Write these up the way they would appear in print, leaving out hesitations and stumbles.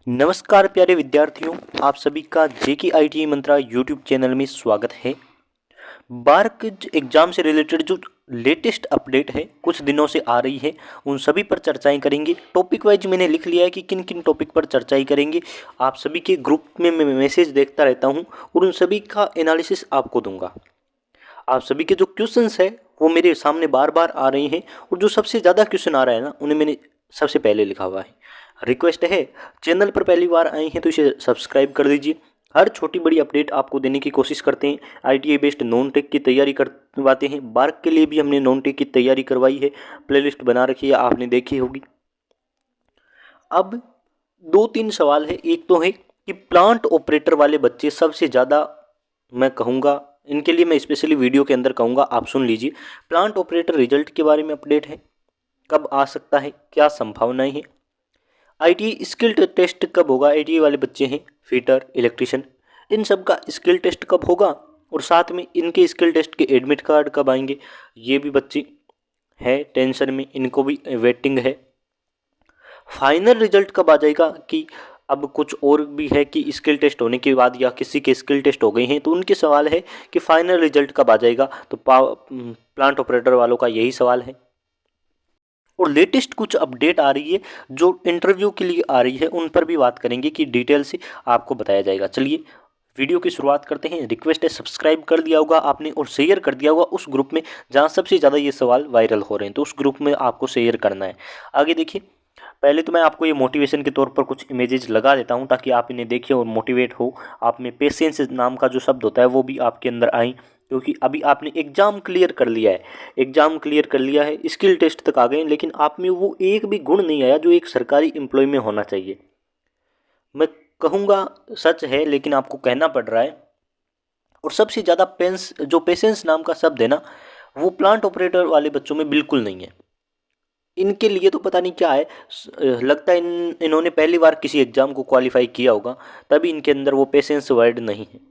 नमस्कार प्यारे विद्यार्थियों, आप सभी का जेके आईटीआई मंत्रा यूट्यूब चैनल में स्वागत है। बार्क एग्जाम से रिलेटेड जो लेटेस्ट अपडेट है कुछ दिनों से आ रही है उन सभी पर चर्चाएं करेंगे। टॉपिक वाइज मैंने लिख लिया है कि किन किन टॉपिक पर चर्चाएं करेंगे। आप सभी के ग्रुप में मैं मैसेज देखता रहता हूं और उन सभी का एनालिसिस आपको दूंगा। आप सभी के जो क्वेश्चंस है वो मेरे सामने बार बार आ रहे हैं और जो सबसे ज़्यादा क्वेश्चन आ रहा है ना उन्हें मैंने सबसे पहले लिखा हुआ है। रिक्वेस्ट है, चैनल पर पहली बार आए हैं तो इसे सब्सक्राइब कर दीजिए। हर छोटी बड़ी अपडेट आपको देने की कोशिश करते हैं। आईटीआई बेस्ड नॉन टेक की तैयारी करवाते हैं। बार्क के लिए भी हमने नॉन टेक की तैयारी करवाई है, प्लेलिस्ट बना रखी है, आपने देखी होगी। अब दो तीन सवाल है। एक तो है कि प्लांट ऑपरेटर वाले बच्चे सबसे ज़्यादा, मैं कहूँगा इनके लिए मैं स्पेशली वीडियो के अंदर कहूँगा, आप सुन लीजिए। प्लांट ऑपरेटर रिजल्ट के बारे में अपडेट है, कब आ सकता है, क्या संभावनाएं हैं। आईटीआई स्किल टेस्ट कब होगा, आईटीआई वाले बच्चे हैं, फिटर, इलेक्ट्रिशियन, इन सब का स्किल टेस्ट कब होगा और साथ में इनके स्किल टेस्ट के एडमिट कार्ड कब आएंगे। ये भी बच्चे हैं टेंशन में, इनको भी वेटिंग है। फाइनल रिजल्ट कब आ जाएगा, कि अब कुछ और भी है कि स्किल टेस्ट होने के बाद या किसी के स्किल टेस्ट हो गए हैं तो उनके सवाल है कि फाइनल रिजल्ट कब आ जाएगा। तो प्लांट ऑपरेटर वालों का यही सवाल है। और लेटेस्ट कुछ अपडेट आ रही है जो इंटरव्यू के लिए आ रही है, उन पर भी बात करेंगे कि डिटेल से आपको बताया जाएगा। चलिए वीडियो की शुरुआत करते हैं। रिक्वेस्ट है, सब्सक्राइब कर दिया होगा आपने और शेयर कर दिया होगा उस ग्रुप में जहां सबसे ज़्यादा ये सवाल वायरल हो रहे हैं, तो उस ग्रुप में आपको शेयर करना है। आगे देखिए, पहले तो मैं आपको ये मोटिवेशन के तौर पर कुछ इमेजेस लगा देता हूँ ताकि आप इन्हें देखिए और मोटिवेट हो। आप में पेशेंस नाम का जो शब्द होता है वो भी आपके अंदर आए, क्योंकि अभी आपने एग्ज़ाम क्लियर कर लिया है। एग्ज़ाम क्लियर कर लिया है, स्किल टेस्ट तक आ गए, लेकिन आप में वो एक भी गुण नहीं आया जो एक सरकारी एम्प्लॉय में होना चाहिए। मैं कहूँगा सच है, लेकिन आपको कहना पड़ रहा है। और सबसे ज़्यादा पेशेंस नाम का शब्द है ना, वो प्लांट ऑपरेटर वाले बच्चों में बिल्कुल नहीं है। इनके लिए तो पता नहीं क्या है, लगता है इन्होंने पहली बार किसी एग्ज़ाम को क्वालिफाई किया होगा, तभी इनके अंदर वो पेशेंस वर्ड नहीं है।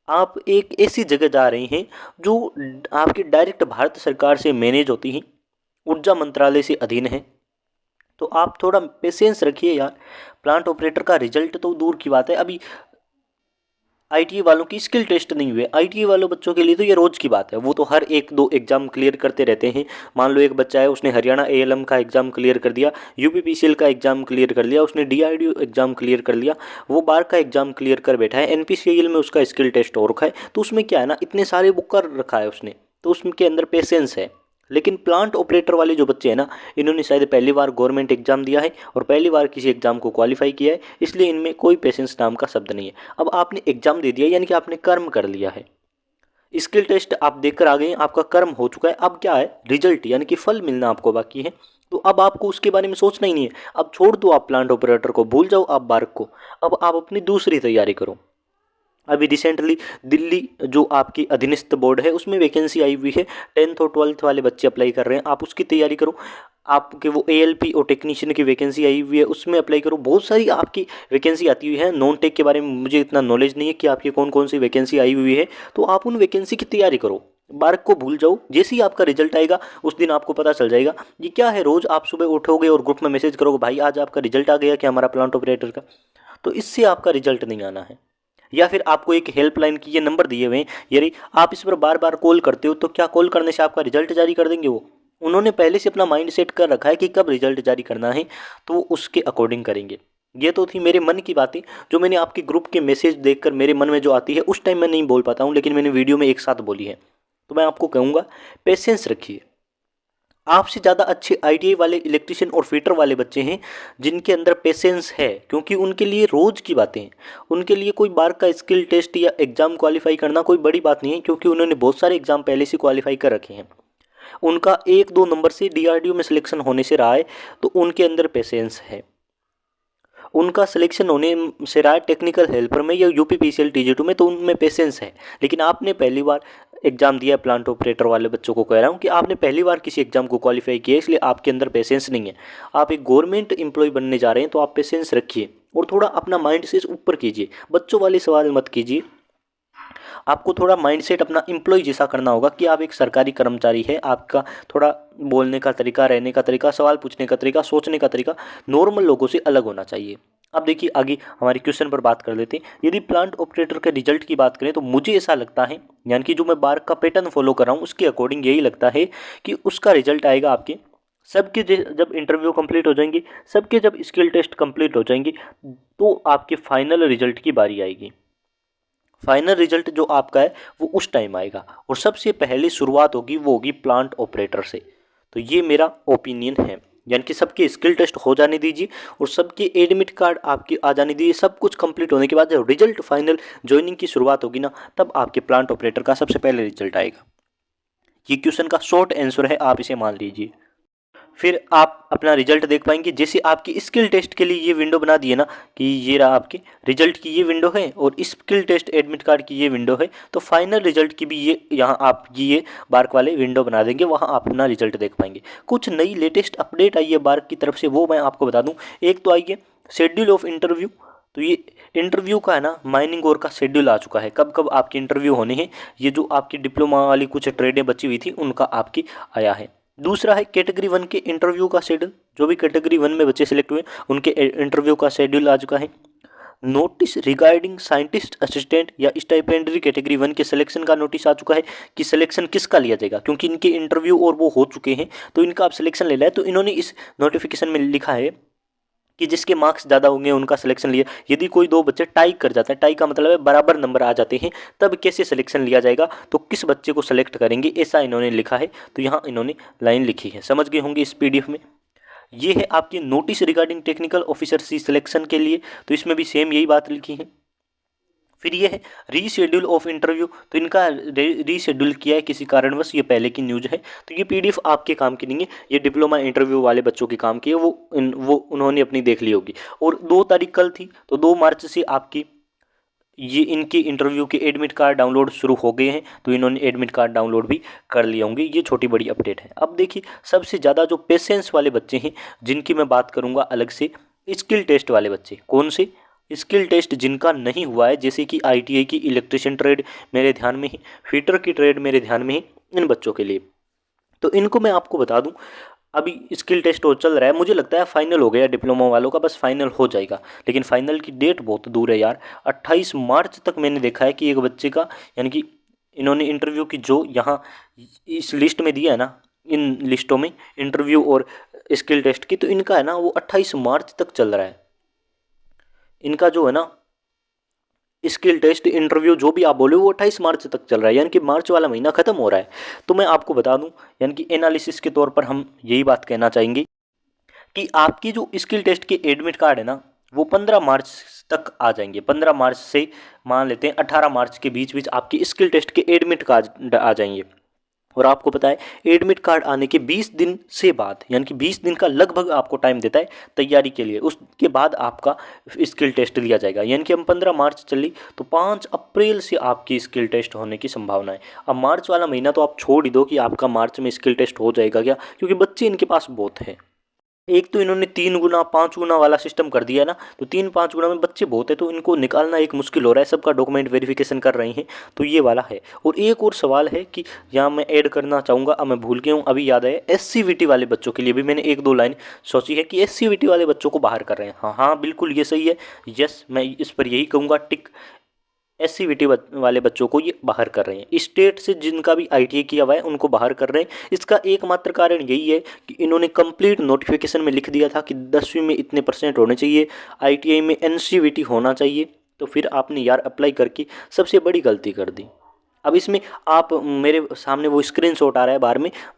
आप एक ऐसी जगह जा रहे हैं जो आपकी डायरेक्ट भारत सरकार से मैनेज होती है, ऊर्जा मंत्रालय से अधीन है, तो आप थोड़ा पेशेंस रखिए यार। प्लांट ऑपरेटर का रिजल्ट तो दूर की बात है, अभी आईटीआई वालों की स्किल टेस्ट नहीं हुए। आईटीआई वालों बच्चों के लिए तो ये रोज़ की बात है, वो तो हर एक दो एग्जाम क्लियर करते रहते हैं। मान लो एक बच्चा है, उसने हरियाणा एएलएम का एग्जाम क्लियर कर दिया, यूपीपीसीएल का एग्जाम क्लियर कर लिया, उसने डीआरडीओ एग्जाम क्लियर कर लिया, वो बार का एग्जाम क्लियर कर बैठा है, एनपीसीआईएल में उसका स्किल टेस्ट हो रखा है, तो उसमें क्या है ना, इतने सारे बुक कर रखा है उसने, तो उसके अंदर पेशेंस है। लेकिन प्लांट ऑपरेटर वाले जो बच्चे हैं ना, इन्होंने शायद पहली बार गवर्नमेंट एग्जाम दिया है और पहली बार किसी एग्जाम को क्वालिफाई किया है, इसलिए इनमें कोई पेशेंस नाम का शब्द नहीं है। अब आपने एग्जाम दे दिया, यानी कि आपने कर्म कर लिया है, स्किल टेस्ट आप देकर आ गए हैं, आपका कर्म हो चुका है। अब क्या है, रिजल्ट यानी कि फल मिलना आपको बाकी है। तो अब आपको उसके बारे में सोचना ही नहीं है। अब छोड़ दो आप प्लांट ऑपरेटर को, भूल जाओ आप बार्क को। अब आप अपनी दूसरी तैयारी करो। अभी रिसेंटली दिल्ली जो आपकी अधीनस्थ बोर्ड है उसमें वैकेंसी आई हुई है, 10th और 12th वाले बच्चे अप्लाई कर रहे हैं, आप उसकी तैयारी करो। आपके वो एएलपी और टेक्नीशियन की वैकेंसी आई हुई है, उसमें अप्लाई करो। बहुत सारी आपकी वैकेंसी आती हुई है। नॉन टेक के बारे में मुझे इतना नॉलेज नहीं है कि आपकी कौन कौन सी वैकेंसी आई हुई है, तो आप उन वैकेंसी की तैयारी करो। बार्क को भूल जाओ, जैसे ही आपका रिजल्ट आएगा उस दिन आपको पता चल जाएगा। ये क्या है, रोज़ आप सुबह उठोगे और ग्रुप में मैसेज करोगे, भाई आज आपका रिजल्ट आ गया क्या हमारा प्लांट ऑपरेटर का, तो इससे आपका रिजल्ट नहीं आना है। या फिर आपको एक हेल्पलाइन की ये नंबर दिए हुए हैं, यदि आप इस पर बार बार कॉल करते हो तो क्या कॉल करने से आपका रिजल्ट जारी कर देंगे वो? उन्होंने पहले से अपना माइंड सेट कर रखा है कि कब रिजल्ट जारी करना है, तो वो उसके अकॉर्डिंग करेंगे। ये तो थी मेरे मन की बातें जो मैंने आपके ग्रुप के मैसेज देखकर मेरे मन में जो आती है, उस टाइम मैं नहीं बोल पाता हूँ, लेकिन मैंने वीडियो में एक साथ बोली है। तो मैं आपको कहूँगा, पेशेंस रखिए। आपसे ज़्यादा अच्छे आईटीआई वाले इलेक्ट्रिशियन और फिटर वाले बच्चे हैं जिनके अंदर पेशेंस है, क्योंकि उनके लिए रोज़ की बातें हैं। उनके लिए कोई बार का स्किल टेस्ट या एग्ज़ाम क्वालिफाई करना कोई बड़ी बात नहीं है, क्योंकि उन्होंने बहुत सारे एग्ज़ाम पहले से क्वालिफाई कर रखे हैं। उनका एक दो नंबर से डीआरडीओ में सिलेक्शन होने से रहा है, तो उनके अंदर पेशेंस है। उनका सिलेक्शन होने से रहा है टेक्निकल हेल्पर में या यूपीपीसीएल टीजी2 में, तो उनमें पेशेंस है। लेकिन आपने पहली बार एग्जाम दिया है, प्लांट ऑपरेटर वाले बच्चों को कह रहा हूँ कि आपने पहली बार किसी एग्जाम को क्वालिफाई किया है, इसलिए आपके अंदर पेशेंस नहीं है। आप एक गवर्नमेंट एम्प्लॉय बनने जा रहे हैं, तो आप पेशेंस रखिए और थोड़ा अपना माइंड से ऊपर कीजिए। बच्चों वाले सवाल मत कीजिए। आपको थोड़ा माइंडसेट अपना एम्प्लॉय जैसा करना होगा कि आप एक सरकारी कर्मचारी है। आपका थोड़ा बोलने का तरीका, रहने का तरीका, सवाल पूछने का तरीका, सोचने का तरीका नॉर्मल लोगों से अलग होना चाहिए। अब देखिए आगे हमारे क्वेश्चन पर बात कर लेते हैं। यदि प्लांट ऑपरेटर के रिजल्ट की बात करें तो मुझे ऐसा लगता है, यानी कि जो मैं बार्क का पैटर्न फॉलो कर रहा हूँ उसके अकॉर्डिंग यही लगता है कि उसका रिजल्ट आएगा आपके सबके जब इंटरव्यू कंप्लीट हो जाएंगे, सबके जब स्किल टेस्ट कंप्लीट हो जाएंगे, तो आपके फाइनल रिजल्ट की बारी आएगी। फाइनल रिजल्ट जो आपका है वो उस टाइम आएगा और सबसे पहले शुरुआत होगी वो होगी प्लांट ऑपरेटर से। तो ये मेरा ओपिनियन है, यानी कि सबके स्किल टेस्ट हो जाने दीजिए और सबके एडमिट कार्ड आपके आ जाने दीजिए। सब कुछ कंप्लीट होने के बाद जब रिजल्ट फाइनल ज्वाइनिंग की शुरुआत होगी ना, तब आपके प्लांट ऑपरेटर का सबसे पहले रिजल्ट आएगा। ये क्वेश्चन का शॉर्ट आंसर है, आप इसे मान लीजिए। फिर आप अपना रिजल्ट देख पाएंगे। जैसे आपकी स्किल टेस्ट के लिए ये विंडो बना दी है ना, कि ये रहा आपके रिजल्ट की ये विंडो है और स्किल टेस्ट एडमिट कार्ड की ये विंडो है, तो फाइनल रिजल्ट की भी ये यहाँ आपकी ये बार्क वाले विंडो बना देंगे, वहाँ आप अपना रिजल्ट देख पाएंगे। कुछ नई लेटेस्ट अपडेट आई है बार्क की तरफ से, वो मैं आपको बता दूँ। एक तो आई है शेड्यूल ऑफ इंटरव्यू। तो ये इंटरव्यू का है ना, माइनिंग और का शेड्यूल आ चुका है, कब कब आपके इंटरव्यू होने हैं। ये जो आपकी डिप्लोमा वाली कुछ ट्रेडें बची हुई थी उनका आपकी आया है। दूसरा है कैटेगरी 1 के इंटरव्यू का शेड्यूल, जो भी कैटेगरी 1 में बच्चे सिलेक्ट हुए उनके इंटरव्यू का शेड्यूल आ चुका है। नोटिस रिगार्डिंग साइंटिस्ट असिस्टेंट या स्टाइपेंडरी कैटेगरी 1 के सिलेक्शन का नोटिस आ चुका है कि सिलेक्शन किसका लिया जाएगा, क्योंकि इनके इंटरव्यू और वो हो चुके हैं तो इनका अब सिलेक्शन ले लिया है। तो इन्होंने इस नोटिफिकेशन में लिखा है कि जिसके मार्क्स ज़्यादा होंगे उनका सिलेक्शन लिया। यदि कोई दो बच्चे टाई कर जाते हैं, टाई का मतलब है बराबर नंबर आ जाते हैं, तब कैसे सिलेक्शन लिया जाएगा, तो किस बच्चे को सिलेक्ट करेंगे, ऐसा इन्होंने लिखा है। तो यहाँ इन्होंने लाइन लिखी है, समझ गए होंगे इस पीडीएफ में। ये है आपकी notice regarding technical officer C selection के लिए, तो इसमें भी सेम यही बात लिखी है। फिर ये है रीशेड्यूल ऑफ इंटरव्यू, तो इनका रीशेड्यूल किया है किसी कारणवश, ये पहले की न्यूज़ है। तो ये पीडीएफ आपके काम की नहीं है, ये डिप्लोमा इंटरव्यू वाले बच्चों के काम की है, वो उन्होंने अपनी देख ली होगी। और 2 तारीख कल थी, तो 2 मार्च से आपकी ये इनके इंटरव्यू के एडमिट कार्ड डाउनलोड शुरू हो गए हैं, तो इन्होंने एडमिट कार्ड डाउनलोड भी कर लिए होंगे। ये छोटी बड़ी अपडेट है। अब देखिए सबसे ज़्यादा जो पेशेंस वाले बच्चे हैं, जिनकी मैं बात करूँगा अलग से, स्किल टेस्ट वाले बच्चे। कौन से स्किल टेस्ट जिनका नहीं हुआ है, जैसे कि आईटीआई की इलेक्ट्रिशियन ट्रेड मेरे ध्यान में है, फिटर की ट्रेड मेरे ध्यान में है, इन बच्चों के लिए। तो इनको मैं आपको बता दूं, अभी स्किल टेस्ट हो चल रहा है, मुझे लगता है फाइनल हो गया डिप्लोमा वालों का, बस फाइनल हो जाएगा, लेकिन फाइनल की डेट बहुत दूर है यार। 28 मार्च तक मैंने देखा है कि एक बच्चे का, यानी कि इन्होंने इंटरव्यू की जो यहाँ इस लिस्ट में दिया है ना, इन लिस्टों में इंटरव्यू और स्किल टेस्ट की, तो इनका है ना वो 28 मार्च तक चल रहा है। इनका जो है ना स्किल टेस्ट इंटरव्यू जो भी आप बोले वो 28 मार्च तक चल रहा है, यानी कि मार्च वाला महीना खत्म हो रहा है। तो मैं आपको बता दूं, यानी कि एनालिसिस के तौर पर हम यही बात कहना चाहेंगे कि आपकी जो स्किल टेस्ट के एडमिट कार्ड है ना, वो 15 मार्च तक आ जाएंगे। 15 मार्च से मान लेते हैं 18 मार्च के बीच बीच आपकी स्किल टेस्ट के एडमिट कार्ड आ जाएंगे। और आपको पता है एडमिट कार्ड आने के 20 दिन से बाद, यानी कि 20 दिन का लगभग आपको टाइम देता है तैयारी के लिए, उसके बाद आपका स्किल टेस्ट लिया जाएगा। यानी कि हम 15 मार्च चली तो 5 अप्रैल से आपकी स्किल टेस्ट होने की संभावना है। अब मार्च वाला महीना तो आप छोड़ ही दो कि आपका मार्च में स्किल टेस्ट हो जाएगा क्या, क्योंकि बच्चे इनके पास बहुत हैं। एक तो इन्होंने 3 गुना 5 गुना वाला सिस्टम कर दिया है ना, तो 3-5 गुना में बच्चे बहुत है, तो इनको निकालना एक मुश्किल हो रहा है। सबका डॉक्यूमेंट वेरिफिकेशन कर रहे हैं, तो ये वाला है। और एक और सवाल है कि यहाँ मैं ऐड करना चाहूँगा, अब मैं भूल गया हूँ, अभी याद आया, एससीवीटी वाले बच्चों के लिए भी मैंने 1-2 लाइन सोची है कि एससीवीटी वाले बच्चों को बाहर कर रहे हैं। हाँ हाँ बिल्कुल ये सही है, यस मैं इस पर यही कहूँगा टिक। एससीवीटी वाले बच्चों को ये बाहर कर रहे हैं। स्टेट से जिनका भी आईटीआई किया हुआ है उनको बाहर कर रहे हैं। इसका एकमात्र कारण यही है कि इन्होंने कंप्लीट नोटिफिकेशन में लिख दिया था कि 10वीं में इतने % होने चाहिए, आईटीआई में एनसीवीटी होना चाहिए, तो फिर आपने यार अप्लाई करके सबसे बड़ी गलती कर दी। अब इसमें आप मेरे सामने वो स्क्रीनशॉट आ रहा है,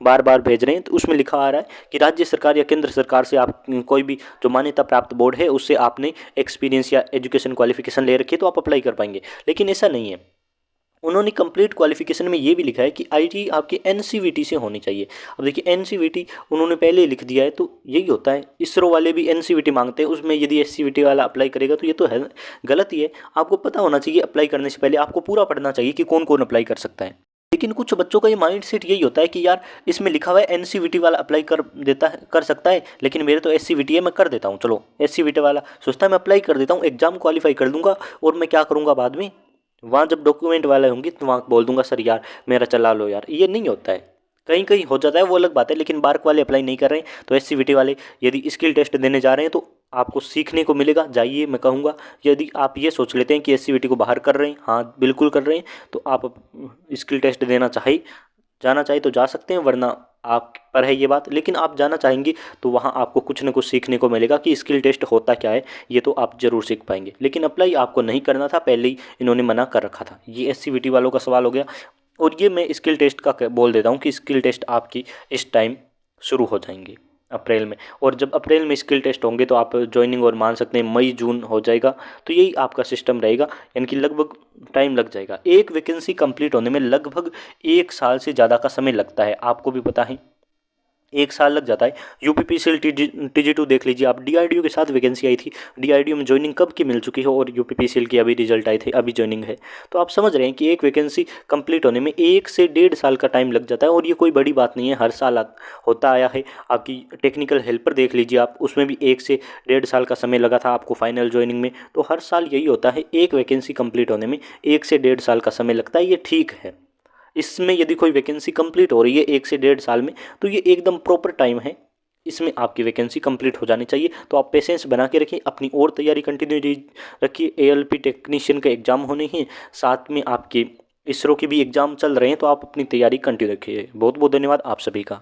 बार बार भेज रहे हैं, तो उसमें लिखा आ रहा है कि राज्य सरकार या केंद्र सरकार से आप कोई भी जो मान्यता प्राप्त बोर्ड है उससे आपने एक्सपीरियंस या एजुकेशन क्वालिफिकेशन ले रखी है तो आप अप्लाई कर पाएंगे, लेकिन ऐसा नहीं है। उन्होंने कंप्लीट क्वालिफिकेशन में ये भी लिखा है कि आईटी आपकी एनसीवीटी से होनी चाहिए। अब देखिए एनसीवीटी उन्होंने पहले ही लिख दिया है, तो यही होता है। इसरो वाले भी एनसीवीटी मांगते हैं, उसमें यदि एससीवीटी वाला अप्लाई करेगा तो ये तो है गलत ही है। आपको पता होना चाहिए, अप्लाई करने से पहले आपको पूरा पढ़ना चाहिए कि कौन कौन अप्लाई कर सकता है। लेकिन कुछ बच्चों का ये माइंड सेट यही होता है कि यार इसमें लिखा हुआ है एनसीवीटी वाला अप्लाई कर सकता है, लेकिन मेरे तो एससीवीटी है, मैं कर देता हूँ। चलो एससीवीटी वाला सोचता है मैं अप्लाई कर देता हूँ, एग्जाम क्वालिफाई कर दूंगा, और मैं क्या करूँगा बाद में, वहाँ जब डॉक्यूमेंट वाले होंगे तो वहाँ बोल दूंगा सर यार मेरा चला लो यार। ये नहीं होता है, कहीं कहीं हो जाता है, वो अलग बात है, लेकिन बार्क वाले अप्लाई नहीं कर रहे हैं। तो एससीवीटी वाले यदि स्किल टेस्ट देने जा रहे हैं तो आपको सीखने को मिलेगा, जाइए मैं कहूँगा। यदि आप ये सोच लेते हैं कि एससीवीटी को बाहर कर रहे हैं, हाँ बिल्कुल कर रहे हैं, तो आप स्किल टेस्ट देना जाना चाहे तो जा सकते हैं, वरना आप पर है ये बात। लेकिन आप जाना चाहेंगे तो वहाँ आपको कुछ ना कुछ सीखने को मिलेगा कि स्किल टेस्ट होता क्या है, ये तो आप ज़रूर सीख पाएंगे। लेकिन अप्लाई आपको नहीं करना था, पहले ही इन्होंने मना कर रखा था। ये एससीवीटी वालों का सवाल हो गया। और ये मैं स्किल टेस्ट का बोल देता हूँ कि स्किल टेस्ट आपकी इस टाइम शुरू हो जाएंगे अप्रैल में। और जब अप्रैल में स्किल टेस्ट होंगे तो आप ज्वाइनिंग और मान सकते हैं मई जून हो जाएगा। तो यही आपका सिस्टम रहेगा, यानी कि लगभग टाइम लग जाएगा। एक वैकेंसी कंप्लीट होने में लगभग 1 साल से ज़्यादा का समय लगता है, आपको भी पता है 1 साल लग जाता है। यूपीपीसीएल TG2 देख लीजिए आप, डीआरडीओ के साथ वैकेंसी आई थी, डीआरडीओ में ज्वाइनिंग कब की मिल चुकी है, और यूपीपीसीएल की अभी रिजल्ट आए थे, अभी ज्वाइनिंग है। तो आप समझ रहे हैं कि एक वैकेंसी कंप्लीट होने में 1 से 1.5 साल का टाइम लग जाता है। और ये कोई बड़ी बात नहीं है, हर साल होता आया है। आपकी टेक्निकल हेल्पर देख लीजिए आप, उसमें भी 1 से 1.5 साल का समय लगा था आपको फाइनल ज्वाइनिंग में। तो हर साल यही होता है, एक वैकेंसी कंप्लीट होने में 1 से 1.5 साल का समय लगता है, ये ठीक है। इसमें यदि कोई वैकेंसी कंप्लीट हो रही है 1 से 1.5 साल में, तो ये एकदम प्रॉपर टाइम है, इसमें आपकी वैकेंसी कंप्लीट हो जानी चाहिए। तो आप पेशेंस बना के रखिए, अपनी और तैयारी कंटिन्यू रखिए। ALP टेक्नीशियन का एग्ज़ाम होने हैं, साथ में आपके इसरो के भी एग्ज़ाम चल रहे हैं, तो आप अपनी तैयारी कंटिन्यू रखिए। बहुत बहुत धन्यवाद आप सभी का।